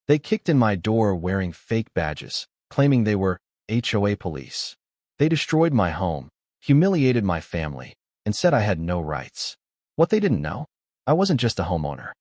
They kicked in my door wearing fake badges, claiming they were HOA police. They destroyed my home, humiliated my family, and said I had no rights. What they didn't know? I wasn't just a homeowner.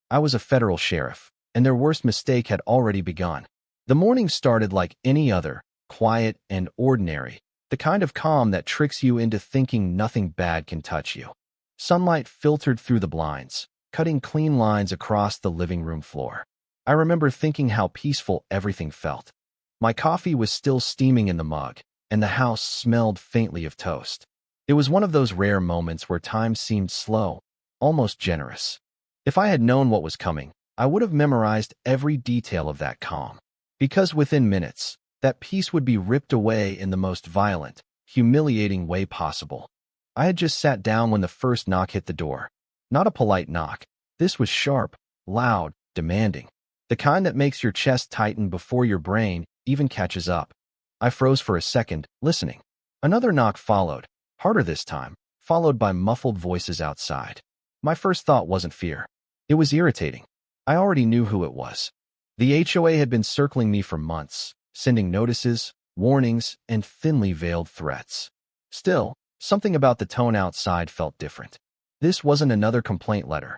I was a federal sheriff, and their worst mistake had already begun. The morning started like any other, quiet and ordinary, the kind of calm that tricks you into thinking nothing bad can touch you. Sunlight filtered through the blinds, cutting clean lines across the living room floor. I remember thinking how peaceful everything felt. My coffee was still steaming in the mug, and the house smelled faintly of toast. It was one of those rare moments where time seemed slow, almost generous. If I had known what was coming, I would have memorized every detail of that calm. Because within minutes, that peace would be ripped away in the most violent, humiliating way possible. I had just sat down when the first knock hit the door. Not a polite knock. This was sharp, loud, demanding. The kind that makes your chest tighten before your brain even catches up. I froze for a second, listening. Another knock followed, harder this time, followed by muffled voices outside. My first thought wasn't fear. It was irritating. I already knew who it was. The HOA had been circling me for months, sending notices, warnings, and thinly veiled threats. Still, something about the tone outside felt different. This wasn't another complaint letter.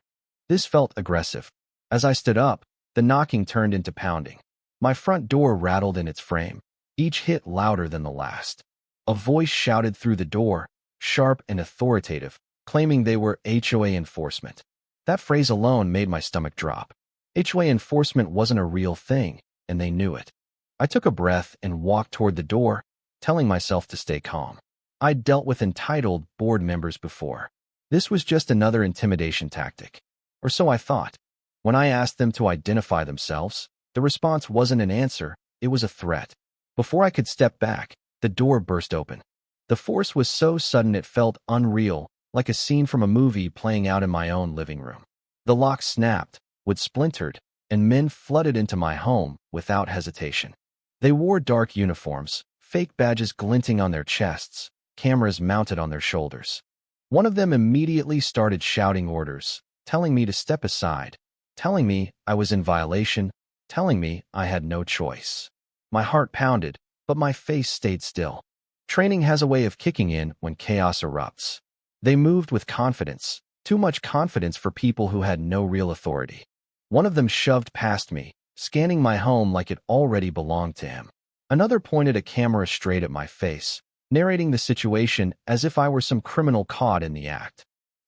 This felt aggressive. As I stood up, the knocking turned into pounding. My front door rattled in its frame, each hit louder than the last. A voice shouted through the door, sharp and authoritative, claiming they were HOA enforcement. That phrase alone made my stomach drop. HOA enforcement wasn't a real thing, and they knew it. I took a breath and walked toward the door, telling myself to stay calm. I'd dealt with entitled board members before. This was just another intimidation tactic. Or so I thought. When I asked them to identify themselves, the response wasn't an answer, it was a threat. Before I could step back, the door burst open. The force was so sudden it felt unreal, like a scene from a movie playing out in my own living room. The lock snapped, wood splintered, and men flooded into my home without hesitation. They wore dark uniforms, fake badges glinting on their chests, cameras mounted on their shoulders. One of them immediately started shouting orders, telling me to step aside, telling me I was in violation, telling me I had no choice. My heart pounded, but my face stayed still. Training has a way of kicking in when chaos erupts. They moved with confidence, too much confidence for people who had no real authority. One of them shoved past me, scanning my home like it already belonged to him. Another pointed a camera straight at my face, narrating the situation as if I were some criminal caught in the act.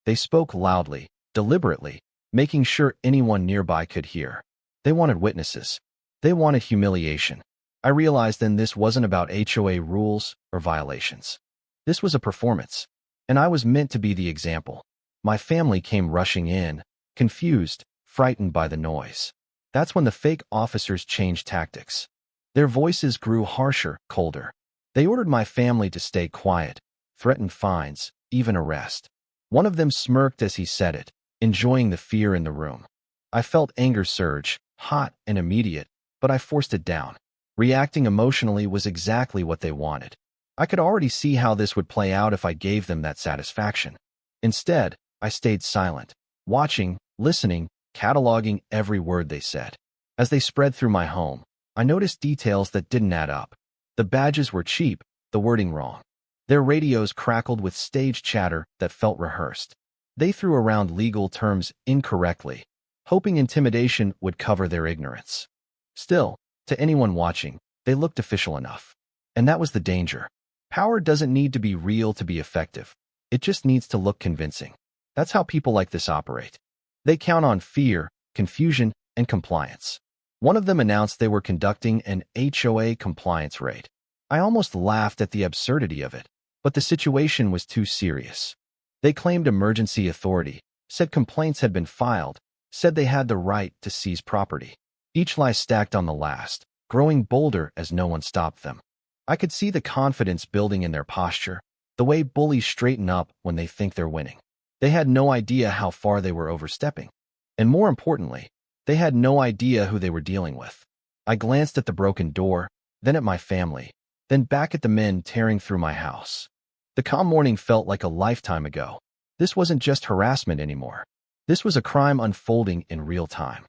They spoke loudly, deliberately, making sure anyone nearby could hear. They wanted witnesses. They wanted humiliation. I realized then this wasn't about HOA rules or violations. This was a performance, and I was meant to be the example. My family came rushing in, confused, frightened by the noise. That's when the fake officers changed tactics. Their voices grew harsher, colder. They ordered my family to stay quiet, threatened fines, even arrest. One of them smirked as he said it, enjoying the fear in the room. I felt anger surge, hot and immediate, but I forced it down. Reacting emotionally was exactly what they wanted. I could already see how this would play out if I gave them that satisfaction. Instead, I stayed silent, watching, listening, cataloging every word they said. As they spread through my home, I noticed details that didn't add up. The badges were cheap, the wording wrong. Their radios crackled with stage chatter that felt rehearsed. They threw around legal terms incorrectly, hoping intimidation would cover their ignorance. Still, to anyone watching, they looked official enough. And that was the danger. Power doesn't need to be real to be effective. It just needs to look convincing. That's how people like this operate. They count on fear, confusion, and compliance. One of them announced they were conducting an HOA compliance raid. I almost laughed at the absurdity of it, but the situation was too serious. They claimed emergency authority, said complaints had been filed, said they had the right to seize property. Each lie stacked on the last, growing bolder as no one stopped them. I could see the confidence building in their posture, the way bullies straighten up when they think they're winning. They had no idea how far they were overstepping. And more importantly, they had no idea who they were dealing with. I glanced at the broken door, then at my family, then back at the men tearing through my house. The calm morning felt like a lifetime ago. This wasn't just harassment anymore. This was a crime unfolding in real time.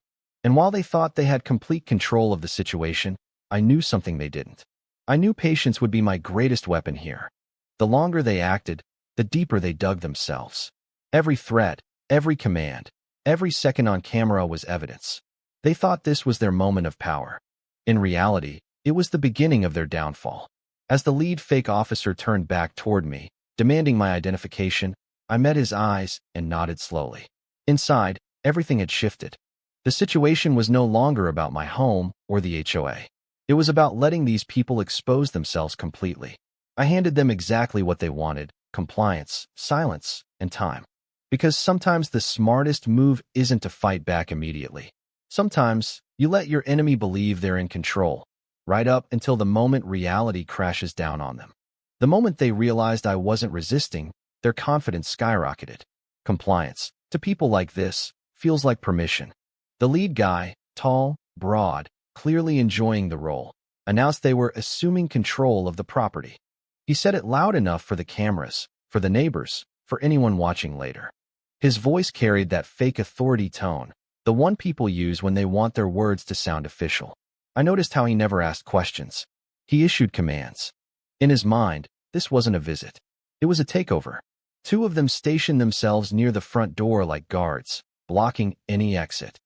And while they thought they had complete control of the situation, I knew something they didn't. I knew patience would be my greatest weapon here. The longer they acted, the deeper they dug themselves. Every threat, every command, every second on camera was evidence. They thought this was their moment of power. In reality, it was the beginning of their downfall. As the lead fake officer turned back toward me, demanding my identification, I met his eyes and nodded slowly. Inside, everything had shifted. The situation was no longer about my home or the HOA. It was about letting these people expose themselves completely. I handed them exactly what they wanted: compliance, silence, and time. Because sometimes the smartest move isn't to fight back immediately. Sometimes you let your enemy believe they're in control, right up until the moment reality crashes down on them. The moment they realized I wasn't resisting, their confidence skyrocketed. Compliance, to people like this, feels like permission. The lead guy, tall, broad, clearly enjoying the role, announced they were assuming control of the property. He said it loud enough for the cameras, for the neighbors, for anyone watching later. His voice carried that fake authority tone, the one people use when they want their words to sound official. I noticed how he never asked questions. He issued commands. In his mind, this wasn't a visit. It was a takeover. Two of them stationed themselves near the front door like guards, blocking any exit.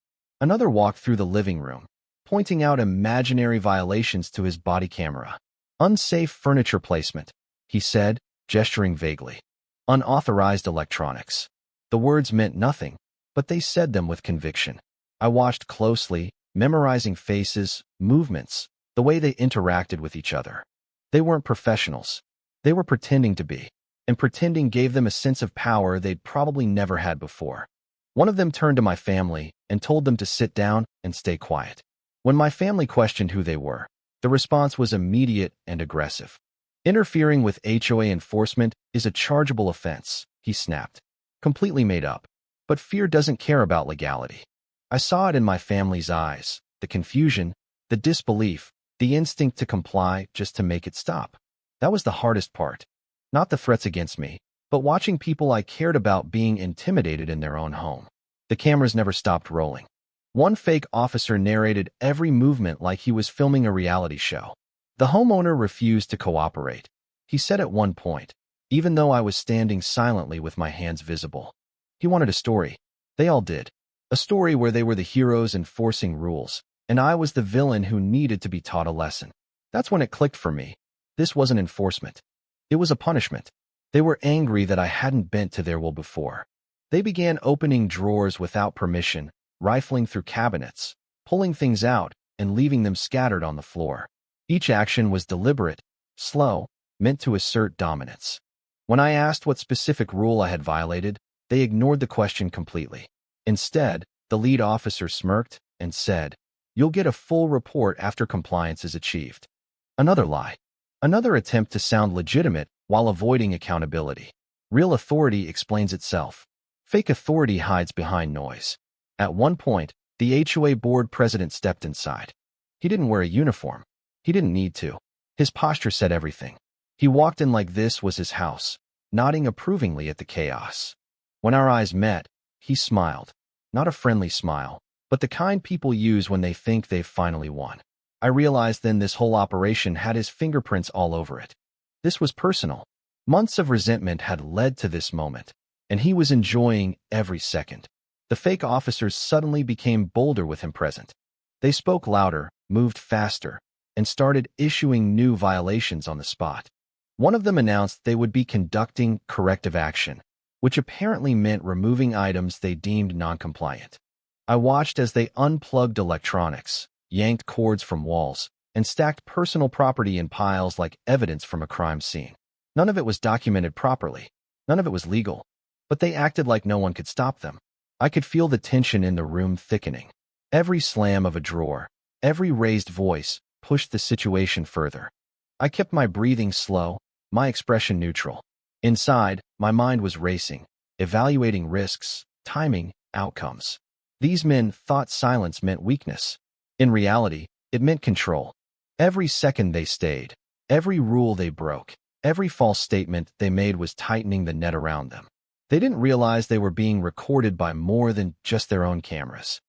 Another walked through the living room, pointing out imaginary violations to his body camera. Unsafe furniture placement, he said, gesturing vaguely. Unauthorized electronics. The words meant nothing, but they said them with conviction. I watched closely, memorizing faces, movements, the way they interacted with each other. They weren't professionals. They were pretending to be, and pretending gave them a sense of power they'd probably never had before. One of them turned to my family and told them to sit down and stay quiet. When my family questioned who they were, the response was immediate and aggressive. Interfering with HOA enforcement is a chargeable offense, he snapped. Completely made up. But fear doesn't care about legality. I saw it in my family's eyes, the confusion, the disbelief, the instinct to comply just to make it stop. That was the hardest part. Not the threats against me, but watching people I cared about being intimidated in their own home. The cameras never stopped rolling. One fake officer narrated every movement like he was filming a reality show. The homeowner refused to cooperate. He said at one point, even though I was standing silently with my hands visible. He wanted a story. They all did. A story where they were the heroes enforcing rules, and I was the villain who needed to be taught a lesson. That's when it clicked for me. This wasn't enforcement. It was a punishment. They were angry that I hadn't bent to their will before. They began opening drawers without permission, rifling through cabinets, pulling things out, and leaving them scattered on the floor. Each action was deliberate, slow, meant to assert dominance. When I asked what specific rule I had violated, they ignored the question completely. Instead, the lead officer smirked and said, "You'll get a full report after compliance is achieved." Another lie. Another attempt to sound legitimate while avoiding accountability. Real authority explains itself. Fake authority hides behind noise. At one point, the HOA board president stepped inside. He didn't wear a uniform. He didn't need to. His posture said everything. He walked in like this was his house, nodding approvingly at the chaos. When our eyes met, he smiled. Not a friendly smile, but the kind people use when they think they've finally won. I realized then this whole operation had his fingerprints all over it. This was personal. Months of resentment had led to this moment, and he was enjoying every second. The fake officers suddenly became bolder with him present. They spoke louder, moved faster, and started issuing new violations on the spot. One of them announced they would be conducting corrective action, which apparently meant removing items they deemed non-compliant. I watched as they unplugged electronics, yanked cords from walls, and stacked personal property in piles like evidence from a crime scene. None of it was documented properly. None of it was legal. But they acted like no one could stop them. I could feel the tension in the room thickening. Every slam of a drawer, every raised voice, pushed the situation further. I kept my breathing slow, my expression neutral. Inside, my mind was racing, evaluating risks, timing, outcomes. These men thought silence meant weakness. In reality, it meant control. Every second they stayed, every rule they broke, every false statement they made was tightening the net around them. They didn't realize they were being recorded by more than just their own cameras.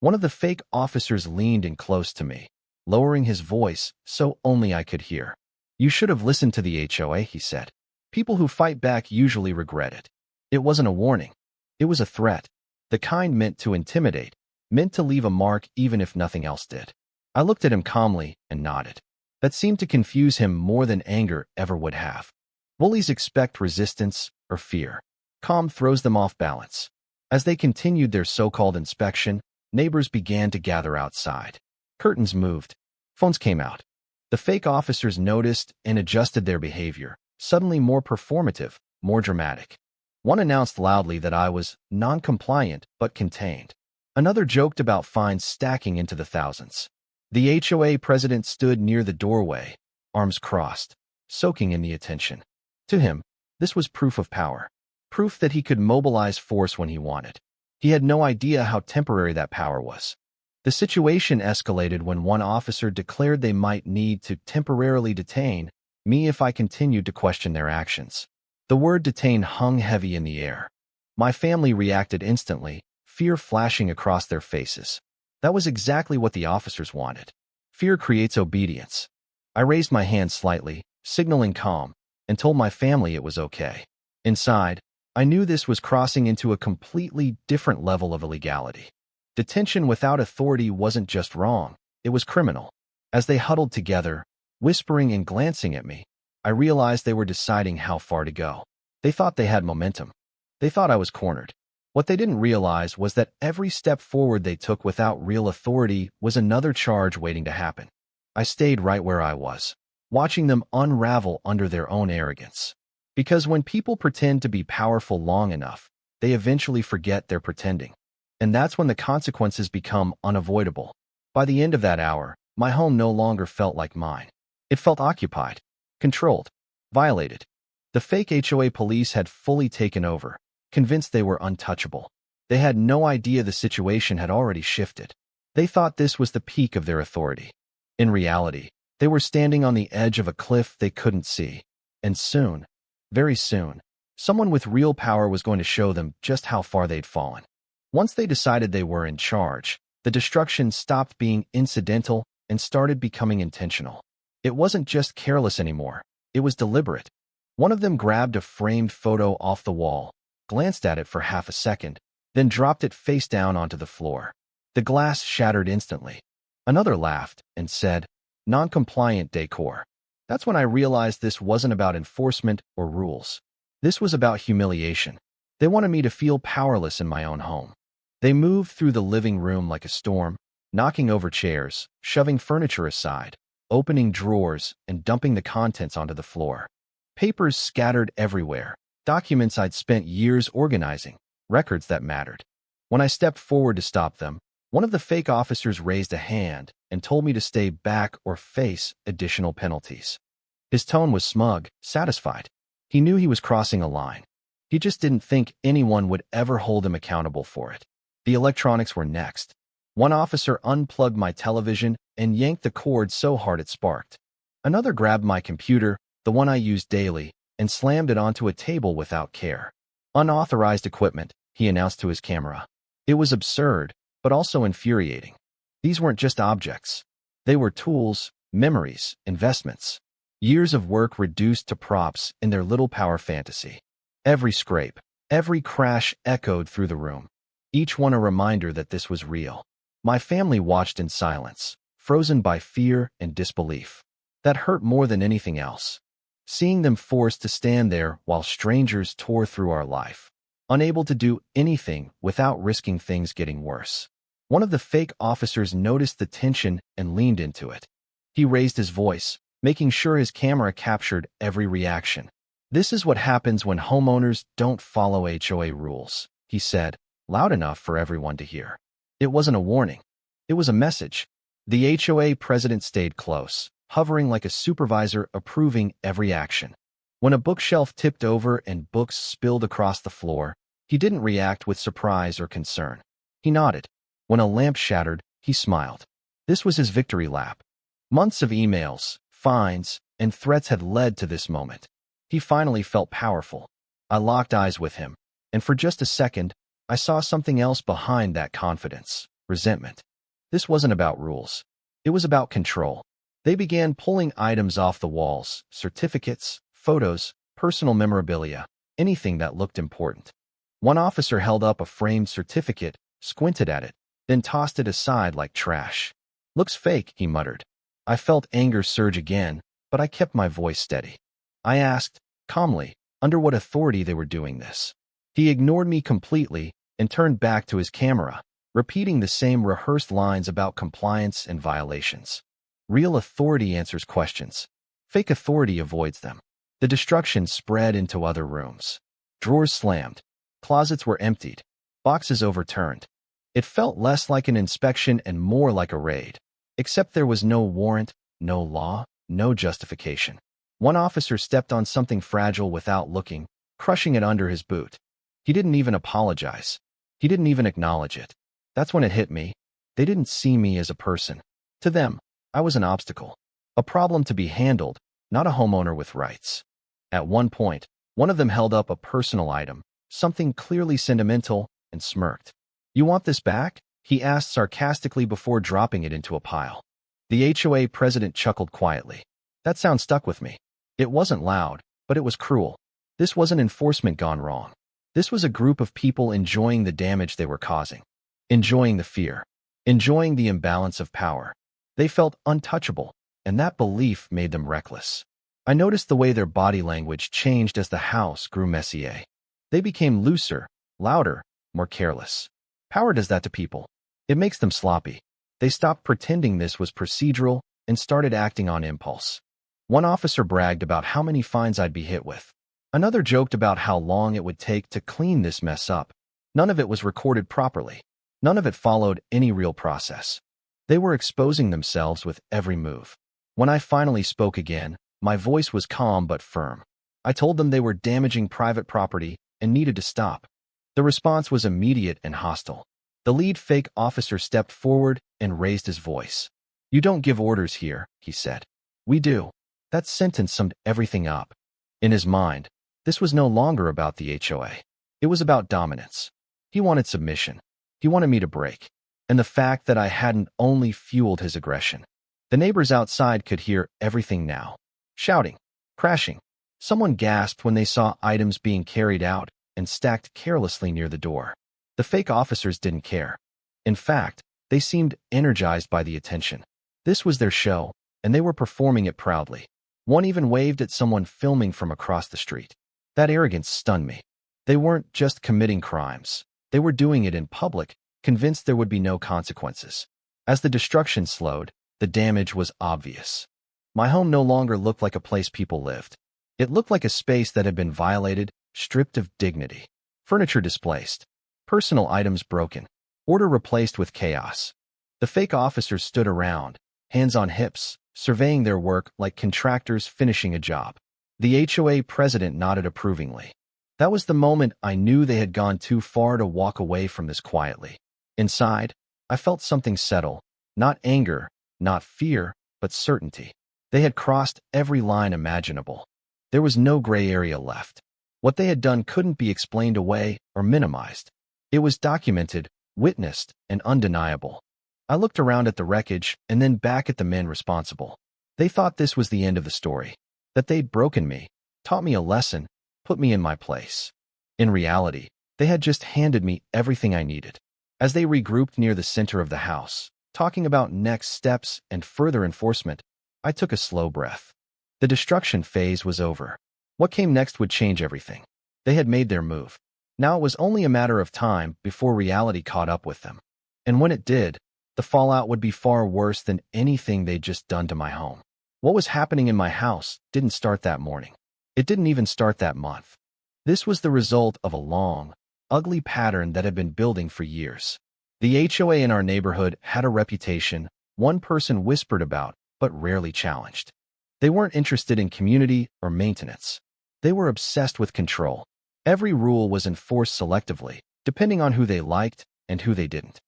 One of the fake officers leaned in close to me, lowering his voice so only I could hear. "You should have listened to the HOA," he said. "People who fight back usually regret it." It wasn't a warning. It was a threat. The kind meant to intimidate, meant to leave a mark even if nothing else did. I looked at him calmly and nodded. That seemed to confuse him more than anger ever would have. Bullies expect resistance or fear. Calm throws them off balance. As they continued their so-called inspection, neighbors began to gather outside. Curtains moved. Phones came out. The fake officers noticed and adjusted their behavior, suddenly more performative, more dramatic. One announced loudly that I was non-compliant but contained. Another joked about fines stacking into the thousands. The HOA president stood near the doorway, arms crossed, soaking in the attention. To him, this was proof of power. Proof that he could mobilize force when he wanted. He had no idea how temporary that power was. The situation escalated when one officer declared they might need to temporarily detain me if I continued to question their actions. The word detain hung heavy in the air. My family reacted instantly, fear flashing across their faces. That was exactly what the officers wanted. Fear creates obedience. I raised my hand slightly, signaling calm, and told my family it was okay. Inside, I knew this was crossing into a completely different level of illegality. Detention without authority wasn't just wrong, it was criminal. As they huddled together, whispering and glancing at me, I realized they were deciding how far to go. They thought they had momentum. They thought I was cornered. What they didn't realize was that every step forward they took without real authority was another charge waiting to happen. I stayed right where I was, watching them unravel under their own arrogance. Because when people pretend to be powerful long enough, they eventually forget they're pretending. And that's when the consequences become unavoidable. By the end of that hour, my home no longer felt like mine. It felt occupied, controlled, violated. The fake HOA police had fully taken over, convinced they were untouchable. They had no idea the situation had already shifted. They thought this was the peak of their authority. In reality, they were standing on the edge of a cliff they couldn't see. And soon, very soon, someone with real power was going to show them just how far they'd fallen. Once they decided they were in charge, the destruction stopped being incidental and started becoming intentional. It wasn't just careless anymore. It was deliberate. One of them grabbed a framed photo off the wall, glanced at it for half a second, then dropped it face down onto the floor. The glass shattered instantly. Another laughed and said, "Non-compliant decor." That's when I realized this wasn't about enforcement or rules. This was about humiliation. They wanted me to feel powerless in my own home. They moved through the living room like a storm, knocking over chairs, shoving furniture aside, opening drawers, and dumping the contents onto the floor. Papers scattered everywhere, documents I'd spent years organizing, records that mattered. When I stepped forward to stop them, one of the fake officers raised a hand and told me to stay back or face additional penalties. His tone was smug, satisfied. He knew he was crossing a line. He just didn't think anyone would ever hold him accountable for it. The electronics were next. One officer unplugged my television and yanked the cord so hard it sparked. Another grabbed my computer, the one I used daily, and slammed it onto a table without care. "Unauthorized equipment," he announced to his camera. It was absurd, but also infuriating. These weren't just objects. They were tools, memories, investments. Years of work reduced to props in their little power fantasy. Every scrape, every crash echoed through the room. Each one a reminder that this was real. My family watched in silence, frozen by fear and disbelief. That hurt more than anything else. Seeing them forced to stand there while strangers tore through our life, unable to do anything without risking things getting worse. One of the fake officers noticed the tension and leaned into it. He raised his voice, making sure his camera captured every reaction. "This is what happens when homeowners don't follow HOA rules," he said, loud enough for everyone to hear. It wasn't a warning. It was a message. The HOA president stayed close, hovering like a supervisor approving every action. When a bookshelf tipped over and books spilled across the floor, he didn't react with surprise or concern. He nodded. When a lamp shattered, he smiled. This was his victory lap. Months of emails, fines, and threats had led to this moment. He finally felt powerful. I locked eyes with him, and for just a second, I saw something else behind that confidence. resentment. This wasn't about rules. It was about control. They began pulling items off the walls, certificates, photos, personal memorabilia, anything that looked important. One officer held up a framed certificate, squinted at it, then tossed it aside like trash. "Looks fake," he muttered. I felt anger surge again, but I kept my voice steady. I asked, calmly, under what authority they were doing this. He ignored me completely and turned back to his camera, repeating the same rehearsed lines about compliance and violations. Real authority answers questions. Fake authority avoids them. The destruction spread into other rooms. Drawers slammed. Closets were emptied. Boxes overturned. It felt less like an inspection and more like a raid. Except there was no warrant, no law, no justification. One officer stepped on something fragile without looking, crushing it under his boot. He didn't even apologize. He didn't even acknowledge it. That's when it hit me. They didn't see me as a person. To them, I was an obstacle. A problem to be handled, not a homeowner with rights. At one point, one of them held up a personal item, something clearly sentimental, and smirked. "You want this back?" he asked sarcastically before dropping it into a pile. The HOA president chuckled quietly. That sound stuck with me. It wasn't loud, but it was cruel. This wasn't enforcement gone wrong. This was a group of people enjoying the damage they were causing. Enjoying the fear. Enjoying the imbalance of power. They felt untouchable, and that belief made them reckless. I noticed the way their body language changed as the house grew messier. They became looser, louder, more careless. Power does that to people. It makes them sloppy. They stopped pretending this was procedural and started acting on impulse. One officer bragged about how many fines I'd be hit with. Another joked about how long it would take to clean this mess up. None of it was recorded properly. None of it followed any real process. They were exposing themselves with every move. When I finally spoke again, my voice was calm but firm. I told them they were damaging private property and needed to stop. The response was immediate and hostile. The lead fake officer stepped forward and raised his voice. "You don't give orders here," he said. "We do." That sentence summed everything up. In his mind, this was no longer about the HOA. It was about dominance. He wanted submission. He wanted me to break. And the fact that I hadn't only fueled his aggression. The neighbors outside could hear everything now. Shouting, crashing. Someone gasped when they saw items being carried out and stacked carelessly near the door. The fake officers didn't care. In fact, they seemed energized by the attention. This was their show, and they were performing it proudly. One even waved at someone filming from across the street. That arrogance stunned me. They weren't just committing crimes. They were doing it in public, convinced there would be no consequences. As the destruction slowed, the damage was obvious. My home no longer looked like a place people lived. It looked like a space that had been violated, stripped of dignity. Furniture displaced. Personal items broken. Order replaced with chaos. The fake officers stood around, hands on hips, surveying their work like contractors finishing a job. The HOA president nodded approvingly. That was the moment I knew they had gone too far to walk away from this quietly. Inside, I felt something settle. Not anger, not fear, but certainty. They had crossed every line imaginable. There was no gray area left. What they had done couldn't be explained away or minimized. It was documented, witnessed, and undeniable. I looked around at the wreckage and then back at the men responsible. They thought this was the end of the story. That they'd broken me, taught me a lesson, put me in my place. In reality, they had just handed me everything I needed. As they regrouped near the center of the house, talking about next steps and further enforcement, I took a slow breath. The destruction phase was over. What came next would change everything. They had made their move. Now it was only a matter of time before reality caught up with them. And when it did, the fallout would be far worse than anything they'd just done to my home. What was happening in my house didn't start that morning. It didn't even start that month. This was the result of a long, ugly pattern that had been building for years. The HOA in our neighborhood had a reputation one person whispered about, but rarely challenged. They weren't interested in community or maintenance. They were obsessed with control. Every rule was enforced selectively, depending on who they liked and who they didn't.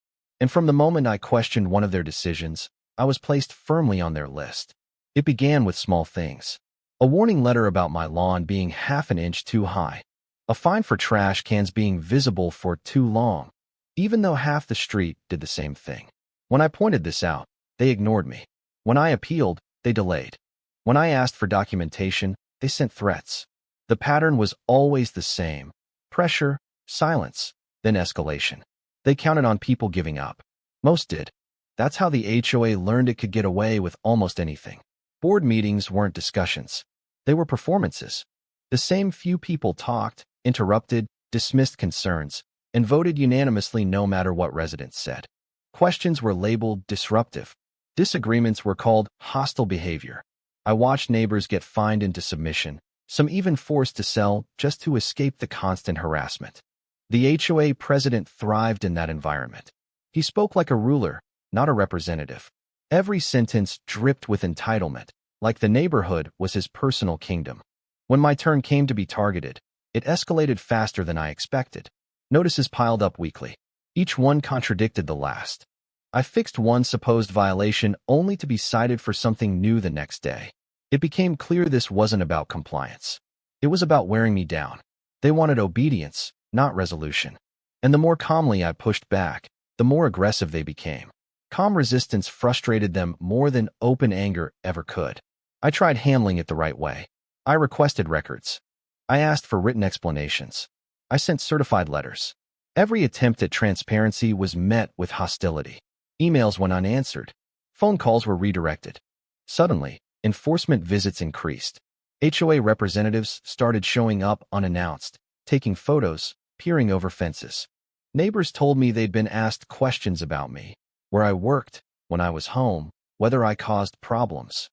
And from the moment I questioned one of their decisions, I was placed firmly on their list. It began with small things. A warning letter about my lawn being half an inch too high. A fine for trash cans being visible for too long. even though half the street did the same thing. When I pointed this out, they ignored me. When I appealed, they delayed. When I asked for documentation, they sent threats. The pattern was always the same: pressure, silence, then escalation. They counted on people giving up. Most did. That's how the HOA learned it could get away with almost anything. Board meetings weren't discussions. They were performances. The same few people talked, interrupted, dismissed concerns, and voted unanimously no matter what residents said. Questions were labeled disruptive. Disagreements were called hostile behavior. I watched neighbors get fined into submission, some even forced to sell just to escape the constant harassment. The HOA president thrived in that environment. He spoke like a ruler, not a representative. Every sentence dripped with entitlement, like the neighborhood was his personal kingdom. When my turn came to be targeted, it escalated faster than I expected. Notices piled up weekly. Each one contradicted the last. I fixed one supposed violation only to be cited for something new the next day. It became clear this wasn't about compliance. It was about wearing me down. They wanted obedience, not resolution. And the more calmly I pushed back, the more aggressive they became. Calm resistance frustrated them more than open anger ever could. I tried handling it the right way. I requested records. I asked for written explanations. I sent certified letters. Every attempt at transparency was met with hostility. Emails went unanswered. Phone calls were redirected. Suddenly, enforcement visits increased. HOA representatives started showing up unannounced, taking photos, peering over fences. Neighbors told me they'd been asked questions about me, where I worked, when I was home, whether I caused problems.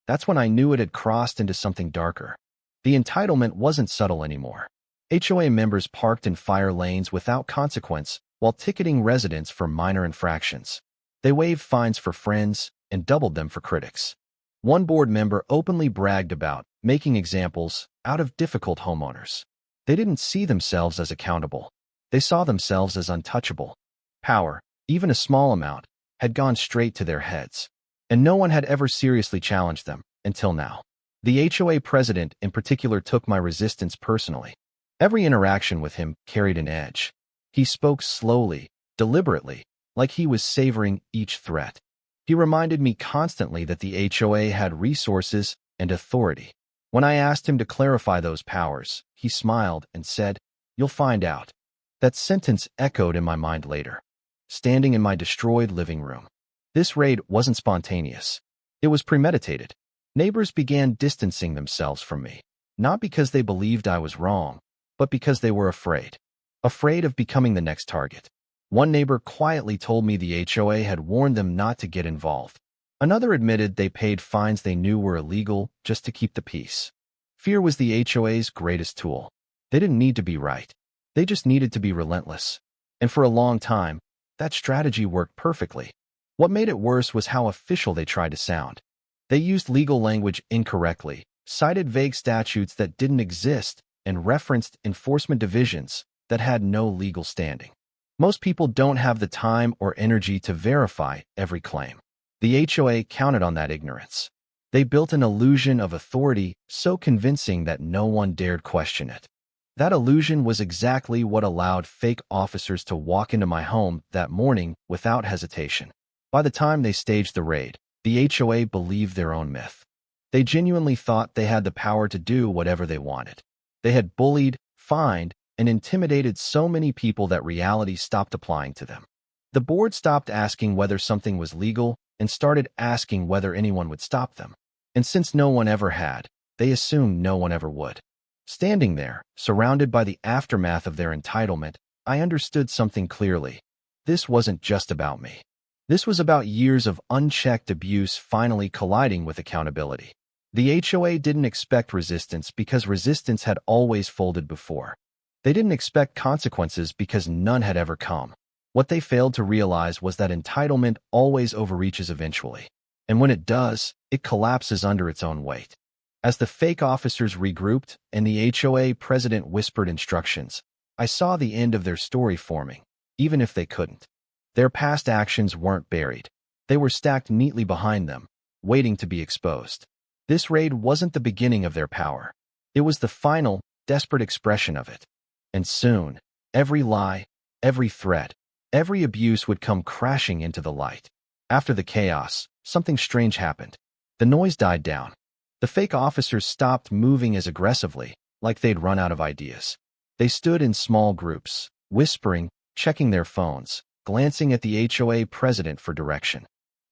That's when I knew it had crossed into something darker. The entitlement wasn't subtle anymore. HOA members parked in fire lanes without consequence while ticketing residents for minor infractions. They waived fines for friends and doubled them for critics. One board member openly bragged about making examples out of difficult homeowners. They didn't see themselves as accountable. They saw themselves as untouchable. Power, even a small amount, had gone straight to their heads. And no one had ever seriously challenged them, until now. The HOA president in particular took my resistance personally. Every interaction with him carried an edge. He spoke slowly, deliberately, like he was savoring each threat. He reminded me constantly that the HOA had resources and authority. When I asked him to clarify those powers, he smiled and said, "You'll find out." That sentence echoed in my mind later, standing in my destroyed living room. This raid wasn't spontaneous. It was premeditated. Neighbors began distancing themselves from me, not because they believed I was wrong, but because they were afraid. Afraid of becoming the next target. One neighbor quietly told me the HOA had warned them not to get involved. Another admitted they paid fines they knew were illegal just to keep the peace. Fear was the HOA's greatest tool. They didn't need to be right. They just needed to be relentless. And for a long time, that strategy worked perfectly. What made it worse was how official they tried to sound. They used legal language incorrectly, cited vague statutes that didn't exist, and referenced enforcement divisions that had no legal standing. Most people don't have the time or energy to verify every claim. The HOA counted on that ignorance. They built an illusion of authority so convincing that no one dared question it. That illusion was exactly what allowed fake officers to walk into my home that morning without hesitation. By the time they staged the raid, the HOA believed their own myth. They genuinely thought they had the power to do whatever they wanted. They had bullied, fined, and intimidated so many people that reality stopped applying to them. The board stopped asking whether something was legal and started asking whether anyone would stop them. And since no one ever had, they assumed no one ever would. Standing there, surrounded by the aftermath of their entitlement, I understood something clearly. This wasn't just about me. This was about years of unchecked abuse finally colliding with accountability. The HOA didn't expect resistance because resistance had always folded before. They didn't expect consequences because none had ever come. What they failed to realize was that entitlement always overreaches eventually. And when it does, it collapses under its own weight. As the fake officers regrouped and the HOA president whispered instructions, I saw the end of their story forming, even if they couldn't. Their past actions weren't buried. They were stacked neatly behind them, waiting to be exposed. This raid wasn't the beginning of their power. It was the final, desperate expression of it. And soon, every lie, every threat, Every abuse would come crashing into the light. After the chaos, something strange happened. The noise died down. The fake officers stopped moving as aggressively, like they'd run out of ideas. They stood in small groups, whispering, checking their phones, glancing at the HOA president for direction.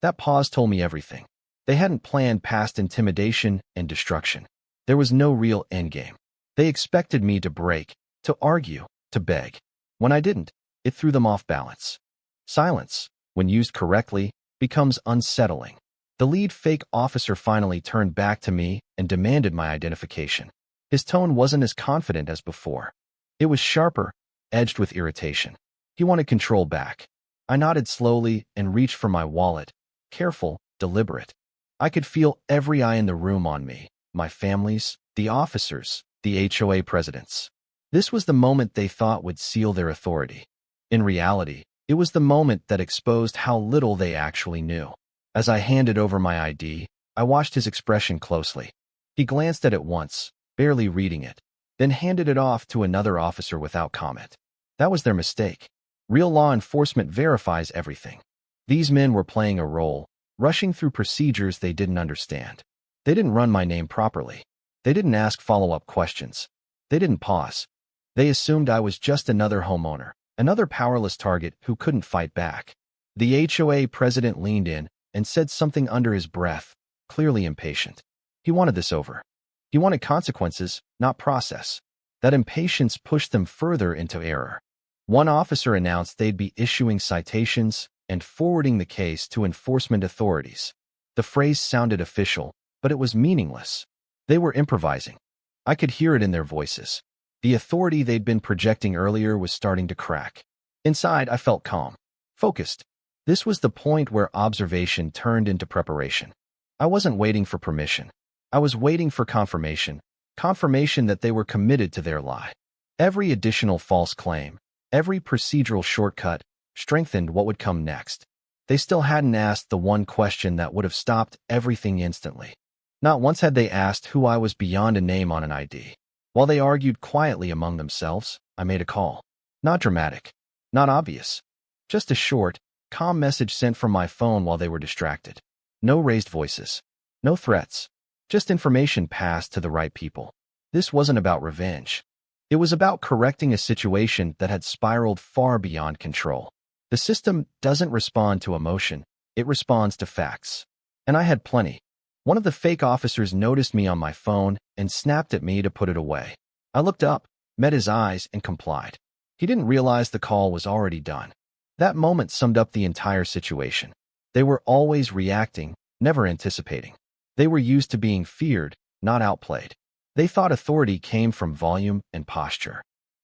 That pause told me everything. They hadn't planned past intimidation and destruction. There was no real endgame. They expected me to break, to argue, to beg. When I didn't, it threw them off balance. Silence, when used correctly, becomes unsettling. The lead fake officer finally turned back to me and demanded my identification. His tone wasn't as confident as before. It was sharper, edged with irritation. He wanted control back. I nodded slowly and reached for my wallet, careful, deliberate. I could feel every eye in the room on me, my families, the officers, the HOA presidents. This was the moment they thought would seal their authority. In reality, it was the moment that exposed how little they actually knew. As I handed over my ID, I watched his expression closely. He glanced at it once, barely reading it, then handed it off to another officer without comment. That was their mistake. Real law enforcement verifies everything. These men were playing a role, rushing through procedures they didn't understand. They didn't run my name properly. They didn't ask follow-up questions. They didn't pause. They assumed I was just another homeowner, another powerless target who couldn't fight back. The HOA president leaned in and said something under his breath, clearly impatient. He wanted this over. He wanted consequences, not process. That impatience pushed them further into error. One officer announced they'd be issuing citations and forwarding the case to enforcement authorities. The phrase sounded official, but it was meaningless. They were improvising. I could hear it in their voices. The authority they'd been projecting earlier was starting to crack. Inside, I felt calm, focused. This was the point where observation turned into preparation. I wasn't waiting for permission. I was waiting for confirmation that they were committed to their lie. Every additional false claim, every procedural shortcut, strengthened what would come next. They still hadn't asked the one question that would have stopped everything instantly. Not once had they asked who I was beyond a name on an ID. While they argued quietly among themselves, I made a call. Not dramatic, not obvious. Just a short, calm message sent from my phone while they were distracted. No raised voices. No threats. Just information passed to the right people. This wasn't about revenge. It was about correcting a situation that had spiraled far beyond control. The system doesn't respond to emotion. It responds to facts. And I had plenty. One of the fake officers noticed me on my phone and snapped at me to put it away. I looked up, met his eyes, and complied. He didn't realize the call was already done. That moment summed up the entire situation. They were always reacting, never anticipating. They were used to being feared, not outplayed. They thought authority came from volume and posture.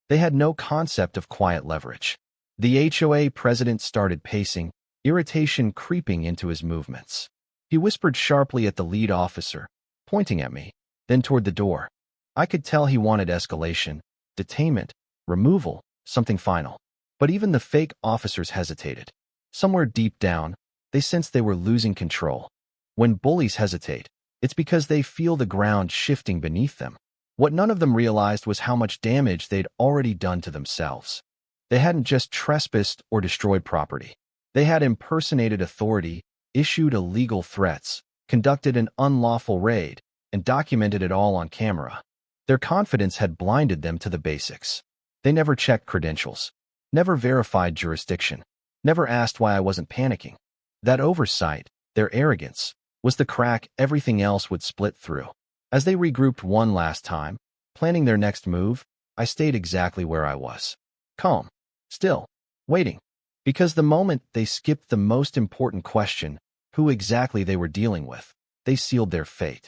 They had no concept of quiet leverage. The HOA president started pacing, irritation creeping into his movements. He whispered sharply at the lead officer, pointing at me, then toward the door. I could tell he wanted escalation, detainment, removal, something final. But even the fake officers hesitated. Somewhere deep down, they sensed they were losing control. When bullies hesitate, it's because they feel the ground shifting beneath them. What none of them realized was how much damage they'd already done to themselves. They hadn't just trespassed or destroyed property. They had impersonated authority, issued illegal threats, conducted an unlawful raid, and documented it all on camera. Their confidence had blinded them to the basics. They never checked credentials, never verified jurisdiction, never asked why I wasn't panicking. That oversight, their arrogance, was the crack everything else would split through. As they regrouped one last time, planning their next move, I stayed exactly where I was. Calm, still, waiting. Because the moment they skipped the most important question, who exactly they were dealing with, they sealed their fate.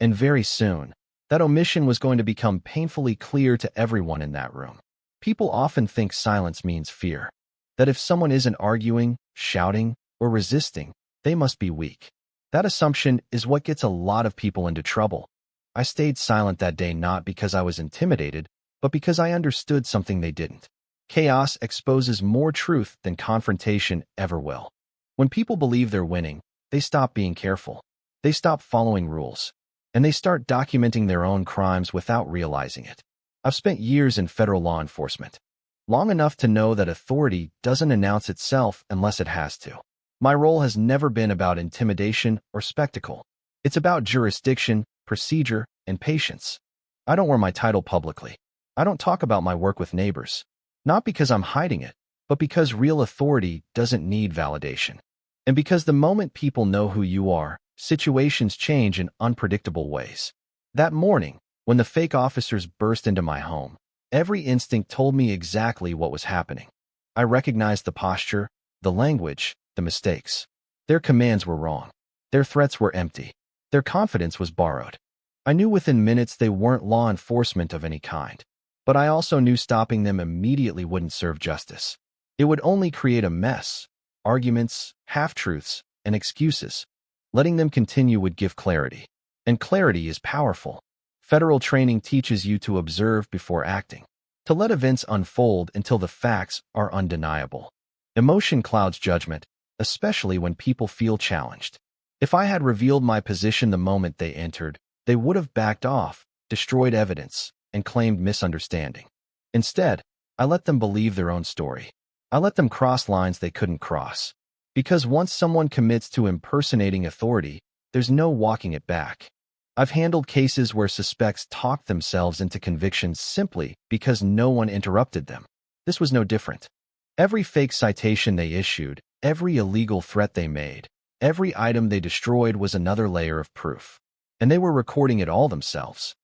And very soon, that omission was going to become painfully clear to everyone in that room. People often think silence means fear. That if someone isn't arguing, shouting, or resisting, they must be weak. That assumption is what gets a lot of people into trouble. I stayed silent that day not because I was intimidated, but because I understood something they didn't. Chaos exposes more truth than confrontation ever will. When people believe they're winning, they stop being careful. They stop following rules. And they start documenting their own crimes without realizing it. I've spent years in federal law enforcement. long enough to know that authority doesn't announce itself unless it has to. My role has never been about intimidation or spectacle. It's about jurisdiction, procedure, and patience. I don't wear my title publicly. I don't talk about my work with neighbors. Not because I'm hiding it, but because real authority doesn't need validation. And because the moment people know who you are, situations change in unpredictable ways. That morning, when the fake officers burst into my home, every instinct told me exactly what was happening. I recognized the posture, the language, the mistakes. Their commands were wrong. Their threats were empty. Their confidence was borrowed. I knew within minutes they weren't law enforcement of any kind. But I also knew stopping them immediately wouldn't serve justice. It would only create a mess, arguments, half-truths, and excuses. Letting them continue would give clarity. And clarity is powerful. Federal training teaches you to observe before acting, to let events unfold until the facts are undeniable. Emotion clouds judgment, especially when people feel challenged. If I had revealed my position the moment they entered, they would have backed off, destroyed evidence, and claimed misunderstanding. Instead, I let them believe their own story. I let them cross lines they couldn't cross. Because once someone commits to impersonating authority, there's no walking it back. I've handled cases where suspects talked themselves into convictions simply because no one interrupted them. This was no different. Every fake citation they issued, every illegal threat they made, every item they destroyed was another layer of proof. And they were recording it all themselves.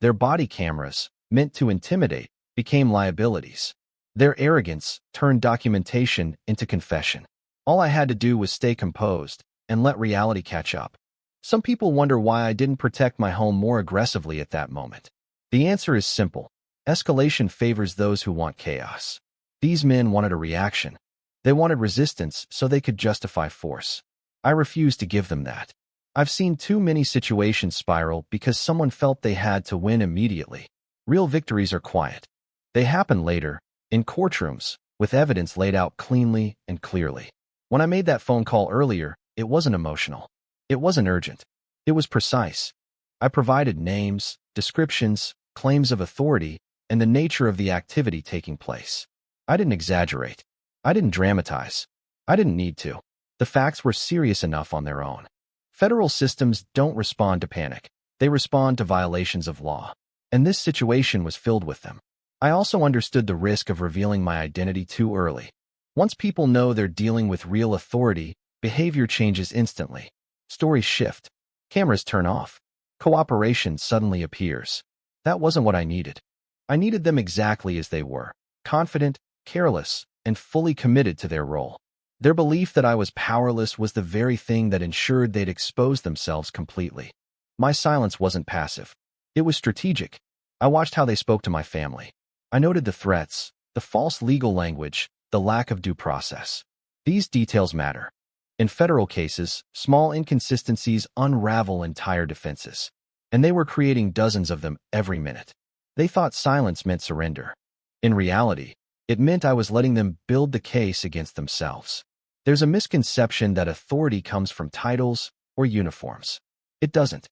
Their body cameras, meant to intimidate, became liabilities. Their arrogance turned documentation into confession. All I had to do was stay composed and let reality catch up. Some people wonder why I didn't protect my home more aggressively at that moment. The answer is simple. Escalation favors those who want chaos. These men wanted a reaction. They wanted resistance so they could justify force. I refused to give them that. I've seen too many situations spiral because someone felt they had to win immediately. Real victories are quiet. They happen later, in courtrooms, with evidence laid out cleanly and clearly. When I made that phone call earlier, it wasn't emotional. It wasn't urgent. It was precise. I provided names, descriptions, claims of authority, and the nature of the activity taking place. I didn't exaggerate. I didn't dramatize. I didn't need to. The facts were serious enough on their own. Federal systems don't respond to panic. They respond to violations of law. And this situation was filled with them. I also understood the risk of revealing my identity too early. Once people know they're dealing with real authority, behavior changes instantly. Stories shift. Cameras turn off. Cooperation suddenly appears. That wasn't what I needed. I needed them exactly as they were, confident, careless, and fully committed to their role. Their belief that I was powerless was the very thing that ensured they'd expose themselves completely. My silence wasn't passive. It was strategic. I watched how they spoke to my family. I noted the threats, the false legal language, the lack of due process. These details matter. In federal cases, small inconsistencies unravel entire defenses. And they were creating dozens of them every minute. They thought silence meant surrender. In reality, it meant I was letting them build the case against themselves. There's a misconception that authority comes from titles or uniforms. It doesn't.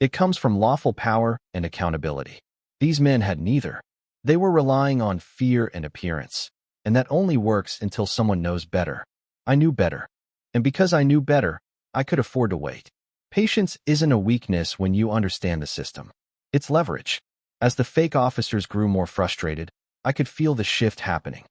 It comes from lawful power and accountability. These men had neither. They were relying on fear and appearance, and that only works until someone knows better. I knew better. And because I knew better, I could afford to wait. Patience isn't a weakness when you understand the system. It's leverage. As the fake officers grew more frustrated, I could feel the shift happening.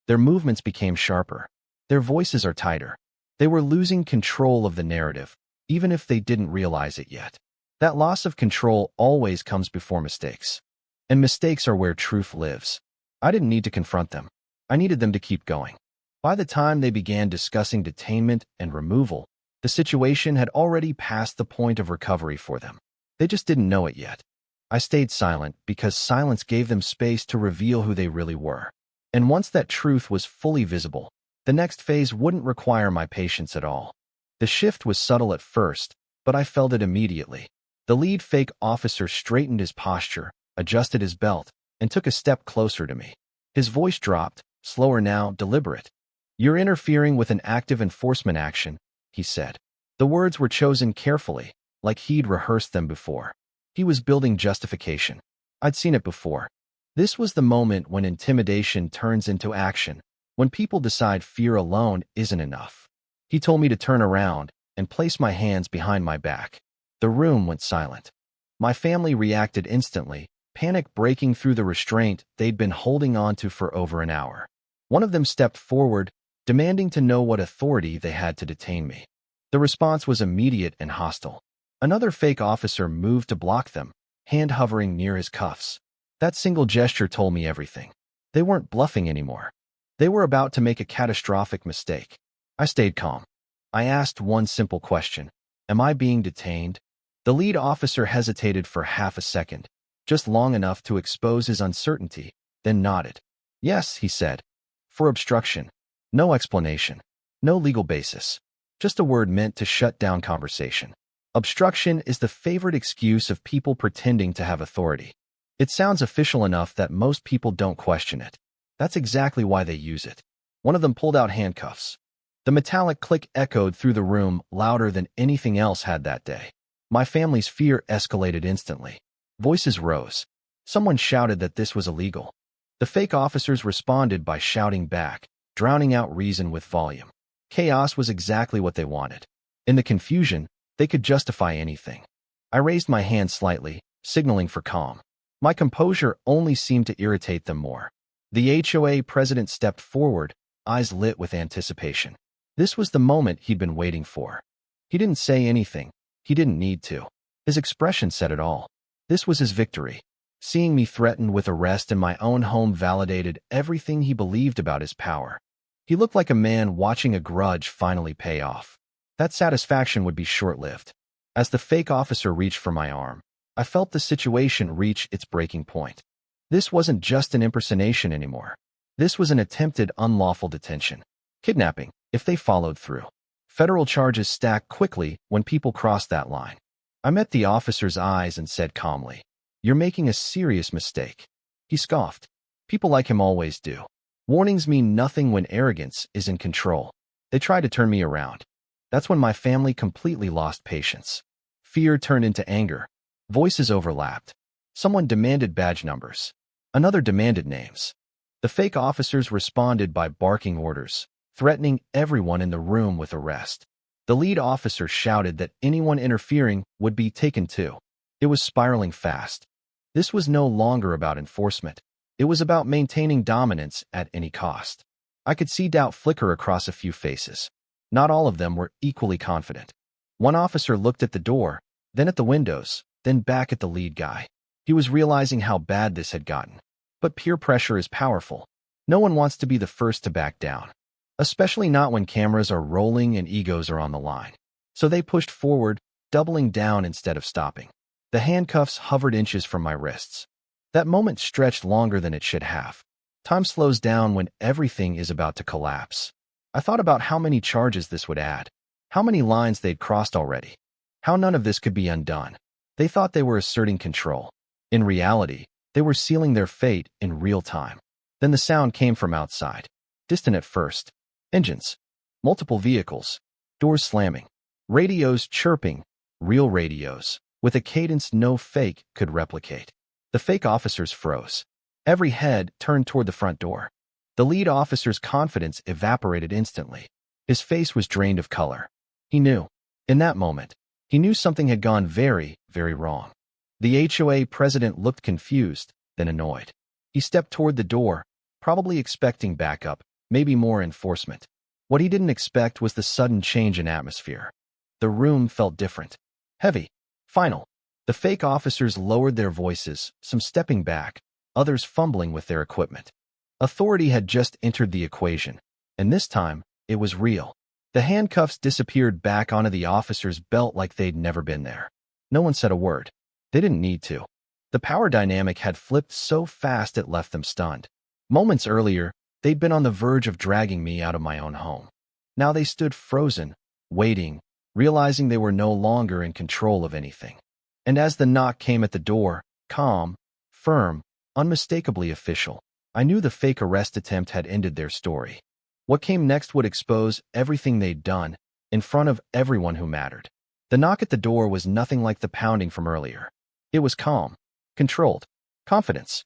Their movements became sharper. Their voices are tighter. They were losing control of the narrative, even if they didn't realize it yet. That loss of control always comes before mistakes. And mistakes are where truth lives. I didn't need to confront them. I needed them to keep going. By the time they began discussing detainment and removal, the situation had already passed the point of recovery for them. They just didn't know it yet. I stayed silent because silence gave them space to reveal who they really were. And once that truth was fully visible, the next phase wouldn't require my patience at all. The shift was subtle at first, but I felt it immediately. The lead fake officer straightened his posture, adjusted his belt, and took a step closer to me. His voice dropped, slower now, deliberate. "You're interfering with an active enforcement action," he said. The words were chosen carefully, like he'd rehearsed them before. He was building justification. I'd seen it before. This was the moment when intimidation turns into action, when people decide fear alone isn't enough. He told me to turn around and place my hands behind my back. The room went silent. My family reacted instantly, panic breaking through the restraint they'd been holding on to for over an hour. One of them stepped forward, demanding to know what authority they had to detain me. The response was immediate and hostile. Another fake officer moved to block them, hand hovering near his cuffs. That single gesture told me everything. They weren't bluffing anymore. They were about to make a catastrophic mistake. I stayed calm. I asked one simple question. Am I being detained? The lead officer hesitated for half a second, just long enough to expose his uncertainty, then nodded. Yes, he said. For obstruction. No explanation. No legal basis. Just a word meant to shut down conversation. Obstruction is the favorite excuse of people pretending to have authority. It sounds official enough that most people don't question it. That's exactly why they use it. One of them pulled out handcuffs. The metallic click echoed through the room louder than anything else had that day. My family's fear escalated instantly. Voices rose. Someone shouted that this was illegal. The fake officers responded by shouting back, drowning out reason with volume. Chaos was exactly what they wanted. In the confusion, they could justify anything. I raised my hand slightly, signaling for calm. My composure only seemed to irritate them more. The HOA president stepped forward, eyes lit with anticipation. This was the moment he'd been waiting for. He didn't say anything. He didn't need to. His expression said it all. This was his victory. Seeing me threatened with arrest in my own home validated everything he believed about his power. He looked like a man watching a grudge finally pay off. That satisfaction would be short-lived. As the fake officer reached for my arm, I felt the situation reach its breaking point. This wasn't just an impersonation anymore. This was an attempted unlawful detention. Kidnapping, if they followed through. Federal charges stack quickly when people cross that line. I met the officer's eyes and said calmly, "You're making a serious mistake." He scoffed. People like him always do. Warnings mean nothing when arrogance is in control. They tried to turn me around. That's when my family completely lost patience. Fear turned into anger. Voices overlapped. Someone demanded badge numbers. Another demanded names. The fake officers responded by barking orders, threatening everyone in the room with arrest. The lead officer shouted that anyone interfering would be taken too. It was spiraling fast. This was no longer about enforcement. It was about maintaining dominance at any cost. I could see doubt flicker across a few faces. Not all of them were equally confident. One officer looked at the door, then at the windows, then back at the lead guy. He was realizing how bad this had gotten. But peer pressure is powerful. No one wants to be the first to back down. Especially not when cameras are rolling and egos are on the line. So they pushed forward, doubling down instead of stopping. The handcuffs hovered inches from my wrists. That moment stretched longer than it should have. Time slows down when everything is about to collapse. I thought about how many charges this would add, how many lines they'd crossed already, how none of this could be undone. They thought they were asserting control. In reality, they were sealing their fate in real time. Then the sound came from outside. Distant at first. Engines. Multiple vehicles. Doors slamming. Radios chirping. Real radios, with a cadence no fake could replicate. The fake officers froze. Every head turned toward the front door. The lead officer's confidence evaporated instantly. His face was drained of color. He knew. In that moment, he knew something had gone very, very wrong. The HOA president looked confused, then annoyed. He stepped toward the door, probably expecting backup, maybe more enforcement. What he didn't expect was the sudden change in atmosphere. The room felt different. Heavy. Final. The fake officers lowered their voices, some stepping back, others fumbling with their equipment. Authority had just entered the equation, and this time, it was real. The handcuffs disappeared back onto the officer's belt like they'd never been there. No one said a word. They didn't need to. The power dynamic had flipped so fast it left them stunned. Moments earlier, they'd been on the verge of dragging me out of my own home. Now they stood frozen, waiting, realizing they were no longer in control of anything. And as the knock came at the door, calm, firm, unmistakably official, I knew the fake arrest attempt had ended their story. What came next would expose everything they'd done, in front of everyone who mattered. The knock at the door was nothing like the pounding from earlier. It was calm, controlled, confidence.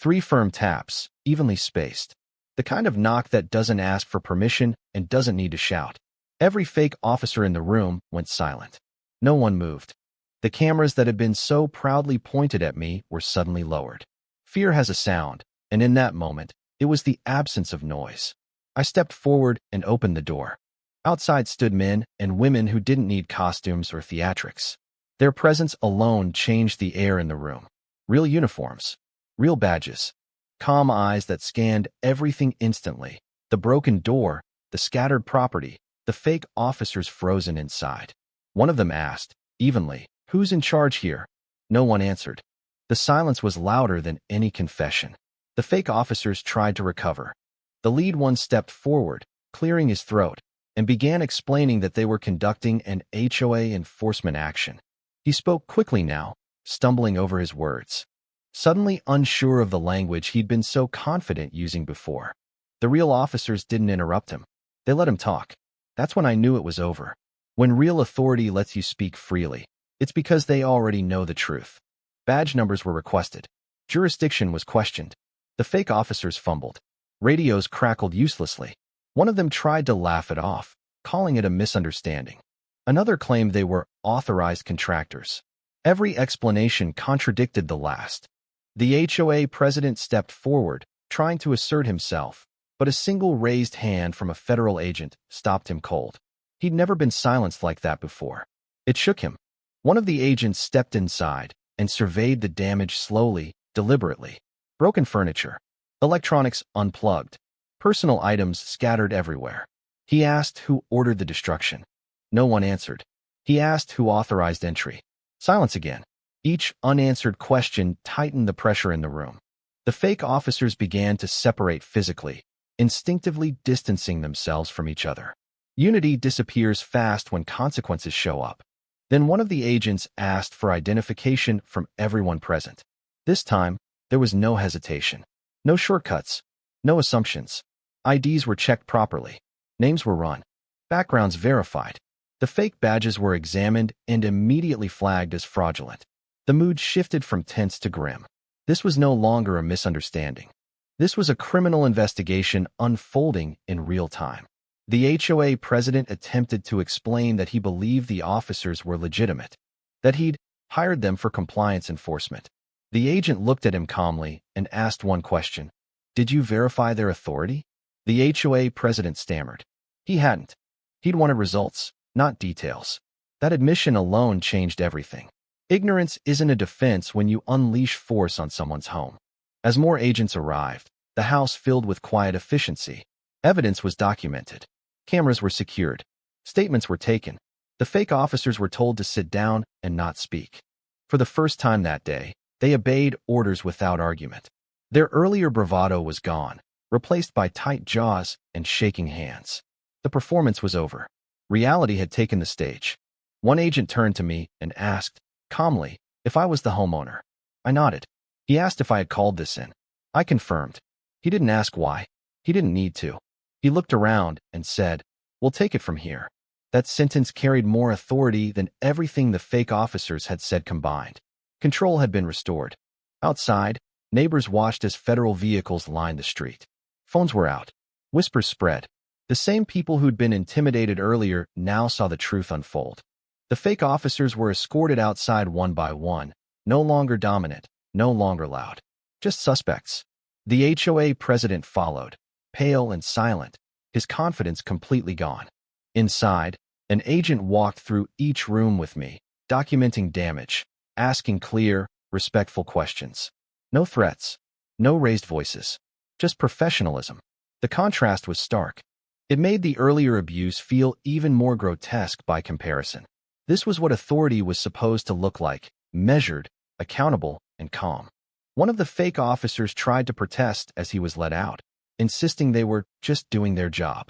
3 firm taps, evenly spaced. The kind of knock that doesn't ask for permission and doesn't need to shout. Every fake officer in the room went silent. No one moved. The cameras that had been so proudly pointed at me were suddenly lowered. Fear has a sound, and in that moment, it was the absence of noise. I stepped forward and opened the door. Outside stood men and women who didn't need costumes or theatrics. Their presence alone changed the air in the room. Real uniforms, real badges, calm eyes that scanned everything instantly. The broken door, the scattered property, the fake officers frozen inside. One of them asked, evenly, "Who's in charge here?" No one answered. The silence was louder than any confession. The fake officers tried to recover. The lead one stepped forward, clearing his throat, and began explaining that they were conducting an HOA enforcement action. He spoke quickly now, stumbling over his words, suddenly unsure of the language he'd been so confident using before. The real officers didn't interrupt him. They let him talk. That's when I knew it was over. When real authority lets you speak freely, it's because they already know the truth. Badge numbers were requested. Jurisdiction was questioned. The fake officers fumbled. Radios crackled uselessly. One of them tried to laugh it off, calling it a misunderstanding. Another claimed they were authorized contractors. Every explanation contradicted the last. The HOA president stepped forward, trying to assert himself, but a single raised hand from a federal agent stopped him cold. He'd never been silenced like that before. It shook him. One of the agents stepped inside and surveyed the damage slowly, deliberately. Broken furniture, electronics unplugged, personal items scattered everywhere. He asked who ordered the destruction. No one answered. He asked who authorized entry. Silence again. Each unanswered question tightened the pressure in the room. The fake officers began to separate physically, instinctively distancing themselves from each other. Unity disappears fast when consequences show up. Then one of the agents asked for identification from everyone present. This time, there was no hesitation. No shortcuts. No assumptions. IDs were checked properly. Names were run. Backgrounds verified. The fake badges were examined and immediately flagged as fraudulent. The mood shifted from tense to grim. This was no longer a misunderstanding. This was a criminal investigation unfolding in real time. The HOA president attempted to explain that he believed the officers were legitimate, that he'd hired them for compliance enforcement. The agent looked at him calmly and asked one question. "Did you verify their authority?" The HOA president stammered. He hadn't. He'd wanted results, not details. That admission alone changed everything. Ignorance isn't a defense when you unleash force on someone's home. As more agents arrived, the house filled with quiet efficiency. Evidence was documented. Cameras were secured. Statements were taken. The fake officers were told to sit down and not speak. For the first time that day, they obeyed orders without argument. Their earlier bravado was gone, replaced by tight jaws and shaking hands. The performance was over. Reality had taken the stage. One agent turned to me and asked, calmly, if I was the homeowner. I nodded. He asked if I had called this in. I confirmed. He didn't ask why. He didn't need to. He looked around and said, "We'll take it from here." That sentence carried more authority than everything the fake officers had said combined. Control had been restored. Outside, neighbors watched as federal vehicles lined the street. Phones were out. Whispers spread. The same people who'd been intimidated earlier now saw the truth unfold. The fake officers were escorted outside one by one, no longer dominant, no longer loud. Just suspects. The HOA president followed, pale and silent, his confidence completely gone. Inside, an agent walked through each room with me, documenting damage, asking clear, respectful questions. No threats, no raised voices, just professionalism. The contrast was stark. It made the earlier abuse feel even more grotesque by comparison. This was what authority was supposed to look like, measured, accountable, and calm. One of the fake officers tried to protest as he was let out, insisting they were just doing their job.